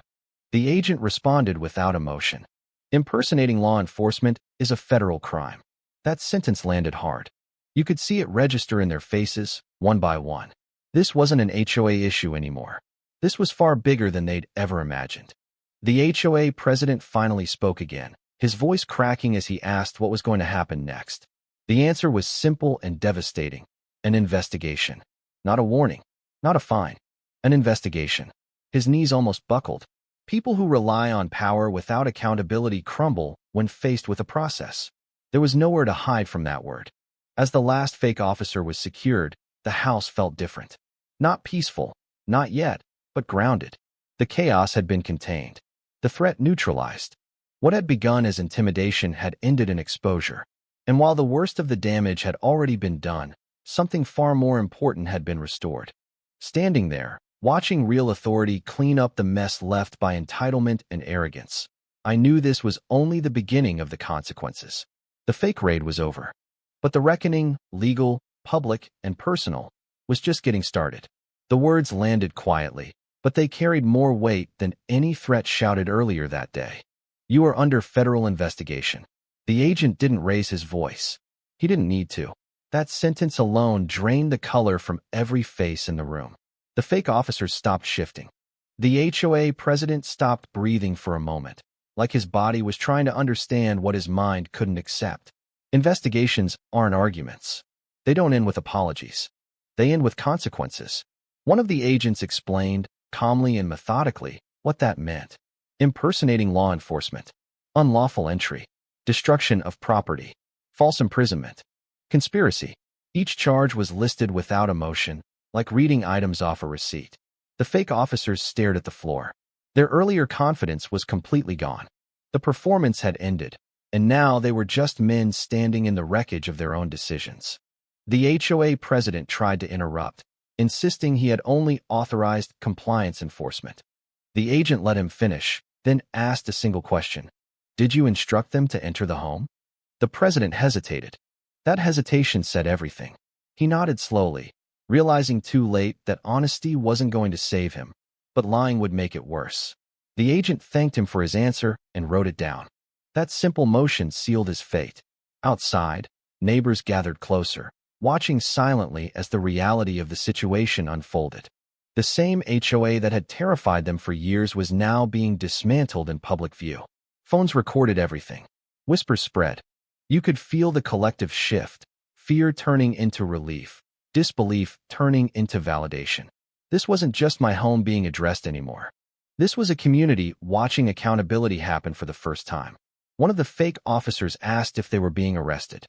The agent responded without emotion. Impersonating law enforcement is a federal crime. That sentence landed hard. You could see it register in their faces, one by one. This wasn't an HOA issue anymore. This was far bigger than they'd ever imagined. The HOA president finally spoke again, his voice cracking as he asked what was going to happen next. The answer was simple and devastating: an investigation. Not a warning. Not a fine. An investigation. His knees almost buckled. People who rely on power without accountability crumble when faced with a process. There was nowhere to hide from that word. As the last fake officer was secured, the house felt different. Not peaceful, not yet, but grounded. The chaos had been contained. The threat neutralized. What had begun as intimidation had ended in exposure. And while the worst of the damage had already been done, something far more important had been restored. Standing there, watching real authority clean up the mess left by entitlement and arrogance, I knew this was only the beginning of the consequences. The fake raid was over. But the reckoning, legal, public, and personal, was just getting started. The words landed quietly, but they carried more weight than any threat shouted earlier that day. You are under federal investigation. The agent didn't raise his voice. He didn't need to. That sentence alone drained the color from every face in the room. The fake officers stopped shifting. The HOA president stopped breathing for a moment, like his body was trying to understand what his mind couldn't accept. Investigations aren't arguments. They don't end with apologies. They end with consequences. One of the agents explained, calmly and methodically, what that meant. Impersonating law enforcement. Unlawful entry. Destruction of property. False imprisonment. Conspiracy. Each charge was listed without emotion, like reading items off a receipt. The fake officers stared at the floor. Their earlier confidence was completely gone. The performance had ended, and now they were just men standing in the wreckage of their own decisions. The HOA president tried to interrupt, insisting he had only authorized compliance enforcement. The agent let him finish, then asked a single question. Did you instruct them to enter the home? The president hesitated. That hesitation said everything. He nodded slowly, realizing too late that honesty wasn't going to save him, but lying would make it worse. The agent thanked him for his answer and wrote it down. That simple motion sealed his fate. Outside, neighbors gathered closer, watching silently as the reality of the situation unfolded. The same HOA that had terrified them for years was now being dismantled in public view. Phones recorded everything. Whispers spread. You could feel the collective shift, fear turning into relief, disbelief turning into validation. This wasn't just my home being addressed anymore. This was a community watching accountability happen for the first time. One of the fake officers asked if they were being arrested.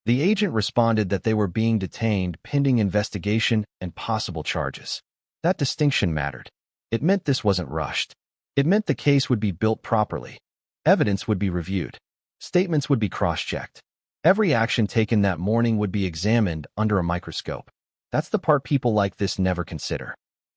The agent responded that they were being detained pending investigation and possible charges. That distinction mattered. It meant this wasn't rushed. It meant the case would be built properly. Evidence would be reviewed. Statements would be cross-checked. Every action taken that morning would be examined under a microscope. That's the part people like this never consider.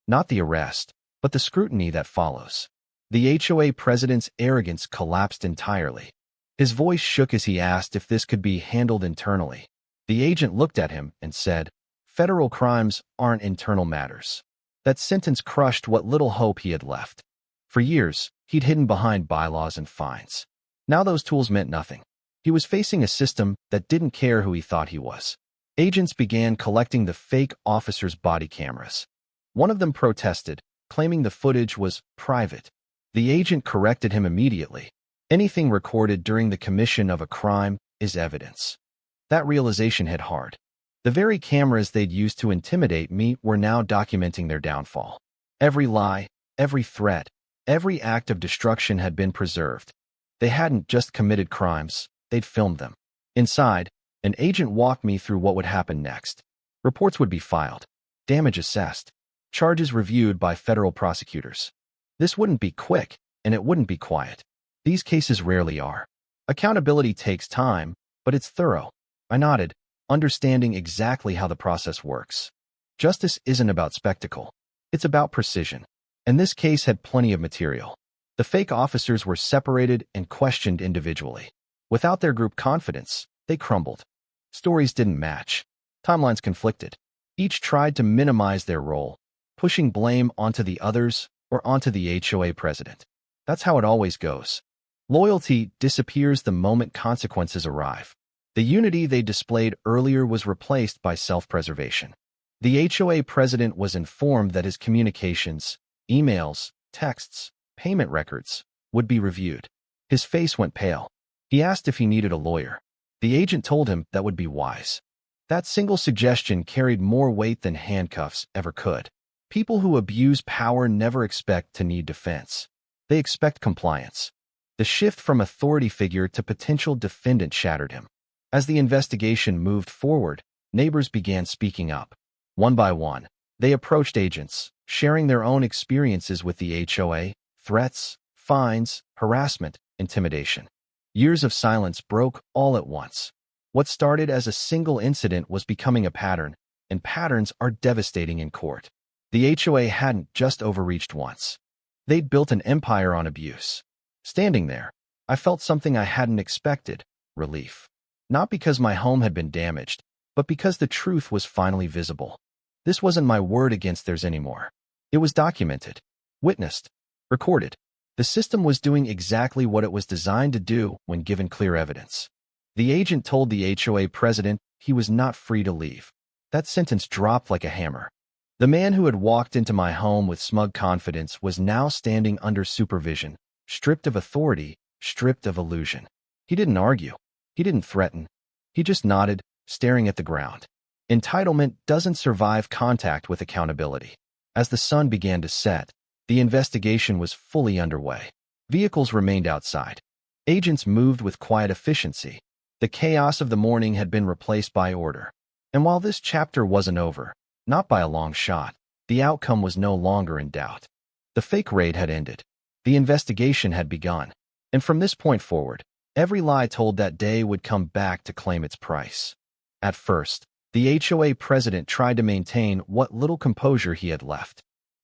Not the arrest, but the scrutiny that follows. The HOA president's arrogance collapsed entirely. His voice shook as he asked if this could be handled internally. The agent looked at him and said, "Federal crimes aren't internal matters." That sentence crushed what little hope he had left. For years, he'd hidden behind bylaws and fines. Now those tools meant nothing. He was facing a system that didn't care who he thought he was. Agents began collecting the fake officers' body cameras. One of them protested, claiming the footage was private. The agent corrected him immediately. Anything recorded during the commission of a crime is evidence. That realization hit hard. The very cameras they'd used to intimidate me were now documenting their downfall. Every lie, every threat, every act of destruction had been preserved. They hadn't just committed crimes, they'd filmed them. Inside, an agent walked me through what would happen next. Reports would be filed, damage assessed, charges reviewed by federal prosecutors. This wouldn't be quick, and it wouldn't be quiet. These cases rarely are. Accountability takes time, but it's thorough. I nodded, understanding exactly how the process works. Justice isn't about spectacle. It's about precision. And this case had plenty of material. The fake officers were separated and questioned individually. Without their group confidence, they crumbled. Stories didn't match. Timelines conflicted. Each tried to minimize their role, pushing blame onto the others or onto the HOA president. That's how it always goes. Loyalty disappears the moment consequences arrive. The unity they displayed earlier was replaced by self-preservation. The HOA president was informed that his communications, emails, texts, payment records, would be reviewed. His face went pale. He asked if he needed a lawyer. The agent told him that would be wise. That single suggestion carried more weight than handcuffs ever could. People who abuse power never expect to need defense. They expect compliance. The shift from authority figure to potential defendant shattered him. As the investigation moved forward, neighbors began speaking up. One by one, they approached agents, sharing their own experiences with the HOA, threats, fines, harassment, intimidation. Years of silence broke all at once. What started as a single incident was becoming a pattern, and patterns are devastating in court. The HOA hadn't just overreached once. They'd built an empire on abuse. Standing there, I felt something I hadn't expected: relief. Not because my home had been damaged, but because the truth was finally visible. This wasn't my word against theirs anymore. It was documented, witnessed, recorded. The system was doing exactly what it was designed to do when given clear evidence. The agent told the HOA president he was not free to leave. That sentence dropped like a hammer. The man who had walked into my home with smug confidence was now standing under supervision, stripped of authority, stripped of illusion. He didn't argue. He didn't threaten. He just nodded, staring at the ground. Entitlement doesn't survive contact with accountability. As the sun began to set, the investigation was fully underway. Vehicles remained outside. Agents moved with quiet efficiency. The chaos of the morning had been replaced by order. And while this chapter wasn't over, not by a long shot, the outcome was no longer in doubt. The fake raid had ended. The investigation had begun. And from this point forward, every lie told that day would come back to claim its price. At first, the HOA president tried to maintain what little composure he had left.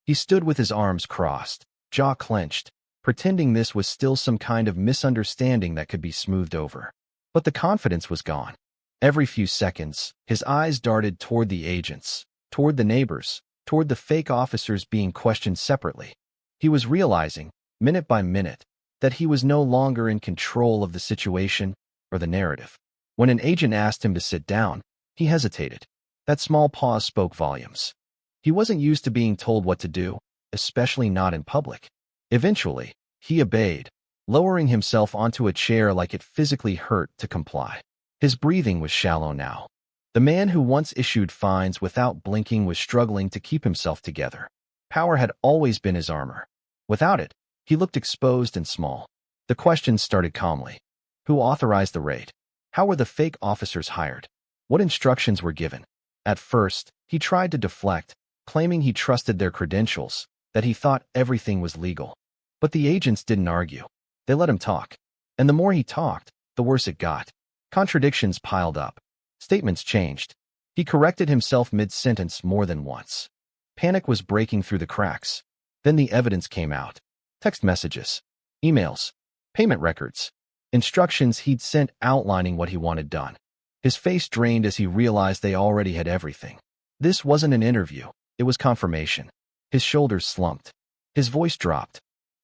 He stood with his arms crossed, jaw clenched, pretending this was still some kind of misunderstanding that could be smoothed over. But the confidence was gone. Every few seconds, his eyes darted toward the agents, toward the neighbors, toward the fake officers being questioned separately. He was realizing, minute by minute, that he was no longer in control of the situation or the narrative. When an agent asked him to sit down, he hesitated. That small pause spoke volumes. He wasn't used to being told what to do, especially not in public. Eventually, he obeyed, lowering himself onto a chair like it physically hurt to comply. His breathing was shallow now. The man who once issued fines without blinking was struggling to keep himself together. Power had always been his armor. Without it, he looked exposed and small. The questions started calmly. Who authorized the raid? How were the fake officers hired? What instructions were given? At first, he tried to deflect, claiming he trusted their credentials, that he thought everything was legal. But the agents didn't argue. They let him talk. And the more he talked, the worse it got. Contradictions piled up. Statements changed. He corrected himself mid-sentence more than once. Panic was breaking through the cracks. Then the evidence came out. Text messages, emails, payment records, instructions he'd sent outlining what he wanted done. His face drained as he realized they already had everything. This wasn't an interview. It was confirmation. His shoulders slumped. His voice dropped.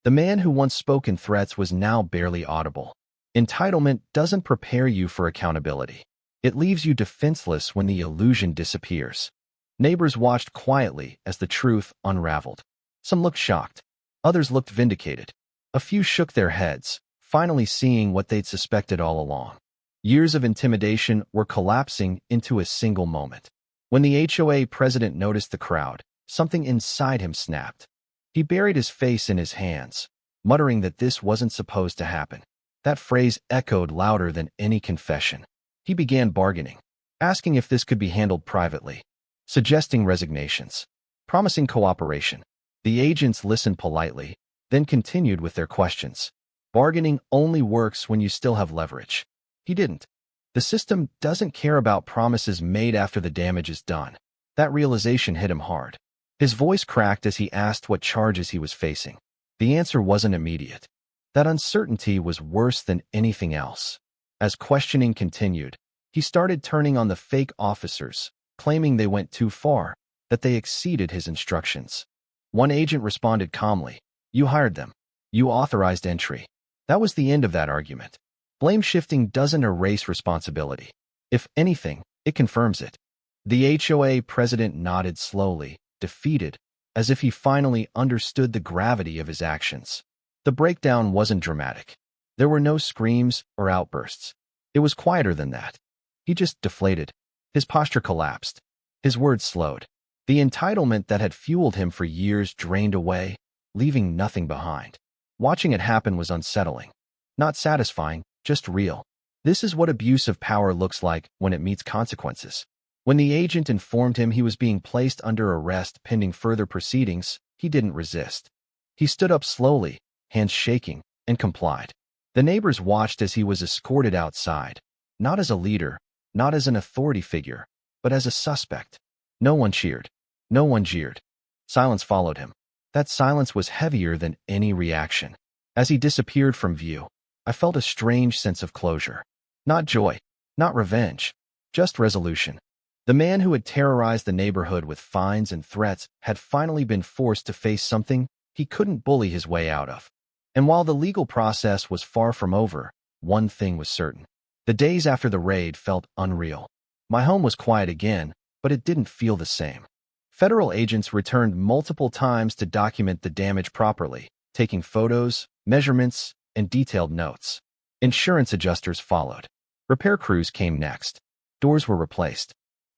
The man who once spoke in threats was now barely audible. Entitlement doesn't prepare you for accountability. It leaves you defenseless when the illusion disappears. Neighbors watched quietly as the truth unraveled. Some looked shocked. Others looked vindicated. A few shook their heads, finally seeing what they'd suspected all along. Years of intimidation were collapsing into a single moment. When the HOA president noticed the crowd, something inside him snapped. He buried his face in his hands, muttering that this wasn't supposed to happen. That phrase echoed louder than any confession. He began bargaining, asking if this could be handled privately, suggesting resignations, promising cooperation. The agents listened politely, then continued with their questions. Bargaining only works when you still have leverage. He didn't. The system doesn't care about promises made after the damage is done. That realization hit him hard. His voice cracked as he asked what charges he was facing. The answer wasn't immediate. That uncertainty was worse than anything else. As questioning continued, he started turning on the fake officers, claiming they went too far, that they exceeded his instructions. One agent responded calmly, "You hired them. You authorized entry." That was the end of that argument. Blame shifting doesn't erase responsibility. If anything, it confirms it. The HOA president nodded slowly, defeated, as if he finally understood the gravity of his actions. The breakdown wasn't dramatic. There were no screams or outbursts. It was quieter than that. He just deflated. His posture collapsed. His words slowed. The entitlement that had fueled him for years drained away, leaving nothing behind. Watching it happen was unsettling. Not satisfying, just real. This is what abuse of power looks like when it meets consequences. When the agent informed him he was being placed under arrest pending further proceedings, he didn't resist. He stood up slowly, hands shaking, and complied. The neighbors watched as he was escorted outside, not as a leader, not as an authority figure, but as a suspect. No one cheered. No one jeered. Silence followed him. That silence was heavier than any reaction. As he disappeared from view, I felt a strange sense of closure. Not joy, not revenge, just resolution. The man who had terrorized the neighborhood with fines and threats had finally been forced to face something he couldn't bully his way out of. And while the legal process was far from over, one thing was certain. The days after the raid felt unreal. My home was quiet again, but it didn't feel the same. Federal agents returned multiple times to document the damage properly, taking photos, measurements, and detailed notes. Insurance adjusters followed. Repair crews came next. Doors were replaced.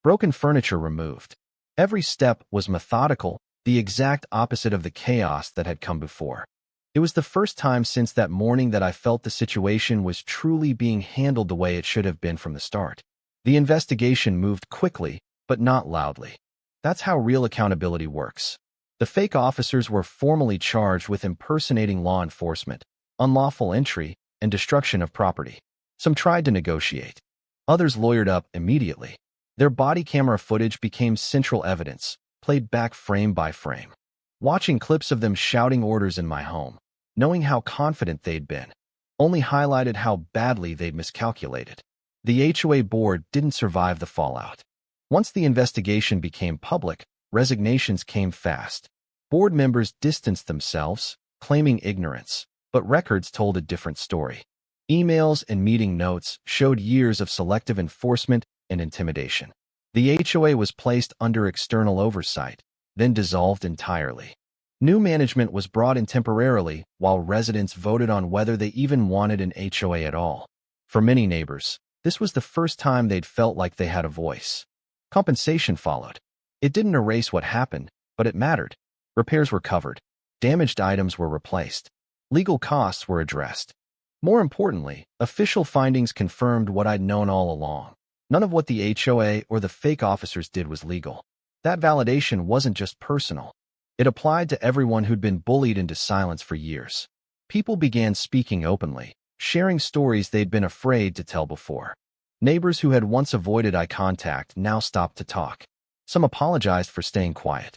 Broken furniture removed. Every step was methodical, the exact opposite of the chaos that had come before. It was the first time since that morning that I felt the situation was truly being handled the way it should have been from the start. The investigation moved quickly, but not loudly. That's how real accountability works. The fake officers were formally charged with impersonating law enforcement, unlawful entry, and destruction of property. Some tried to negotiate. Others lawyered up immediately. Their body camera footage became central evidence, played back frame by frame. Watching clips of them shouting orders in my home, knowing how confident they'd been, only highlighted how badly they'd miscalculated. The HOA board didn't survive the fallout. Once the investigation became public, resignations came fast. Board members distanced themselves, claiming ignorance, but records told a different story. Emails and meeting notes showed years of selective enforcement and intimidation. The HOA was placed under external oversight, then dissolved entirely. New management was brought in temporarily while residents voted on whether they even wanted an HOA at all. For many neighbors, this was the first time they'd felt like they had a voice. Compensation followed. It didn't erase what happened, but it mattered. Repairs were covered. Damaged items were replaced. Legal costs were addressed. More importantly, official findings confirmed what I'd known all along. None of what the HOA or the fake officers did was legal. That validation wasn't just personal. It applied to everyone who'd been bullied into silence for years. People began speaking openly, sharing stories they'd been afraid to tell before. Neighbors who had once avoided eye contact now stopped to talk. Some apologized for staying quiet.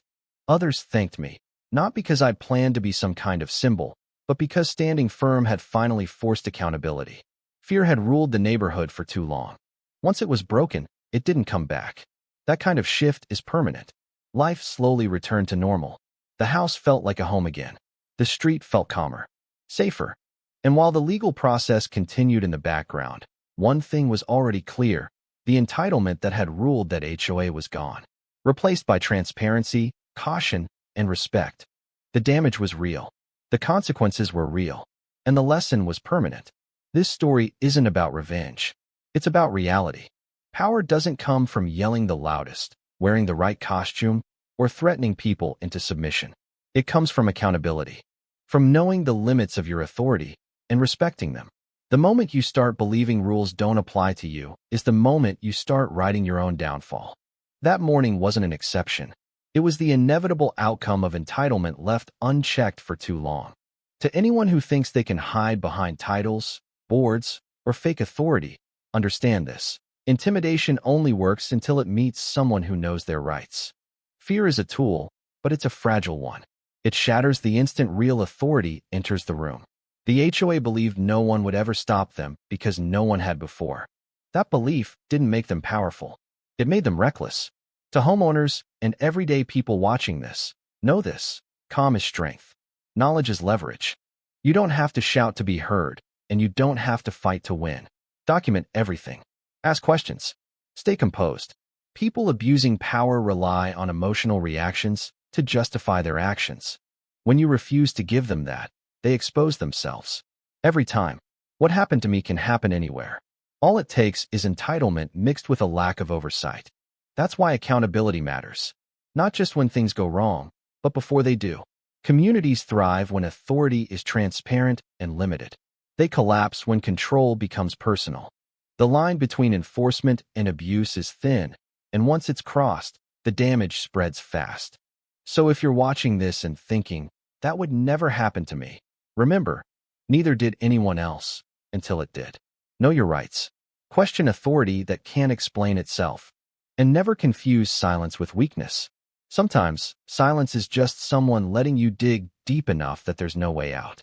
Others thanked me, not because I'd planned to be some kind of symbol, but because standing firm had finally forced accountability. Fear had ruled the neighborhood for too long. Once it was broken, it didn't come back. That kind of shift is permanent. Life slowly returned to normal. The house felt like a home again. The street felt calmer, safer. And while the legal process continued in the background, one thing was already clear: the entitlement that had ruled that HOA was gone, replaced by transparency, caution, and respect. The damage was real. The consequences were real. And the lesson was permanent. This story isn't about revenge. It's about reality. Power doesn't come from yelling the loudest, wearing the right costume, or threatening people into submission. It comes from accountability, from knowing the limits of your authority and respecting them. The moment you start believing rules don't apply to you is the moment you start writing your own downfall. That morning wasn't an exception. It was the inevitable outcome of entitlement left unchecked for too long. To anyone who thinks they can hide behind titles, boards, or fake authority, understand this: intimidation only works until it meets someone who knows their rights. Fear is a tool, but it's a fragile one. It shatters the instant real authority enters the room. The HOA believed no one would ever stop them because no one had before. That belief didn't make them powerful. It made them reckless. To homeowners and everyday people watching this, know this: calm is strength. Knowledge is leverage. You don't have to shout to be heard, and you don't have to fight to win. Document everything. Ask questions. Stay composed. People abusing power rely on emotional reactions to justify their actions. When you refuse to give them that, they expose themselves. Every time. What happened to me can happen anywhere. All it takes is entitlement mixed with a lack of oversight. That's why accountability matters. Not just when things go wrong, but before they do. Communities thrive when authority is transparent and limited. They collapse when control becomes personal. The line between enforcement and abuse is thin, and once it's crossed, the damage spreads fast. So if you're watching this and thinking, that would never happen to me, remember, neither did anyone else until it did. Know your rights. Question authority that can't explain itself. And never confuse silence with weakness. Sometimes, silence is just someone letting you dig deep enough that there's no way out.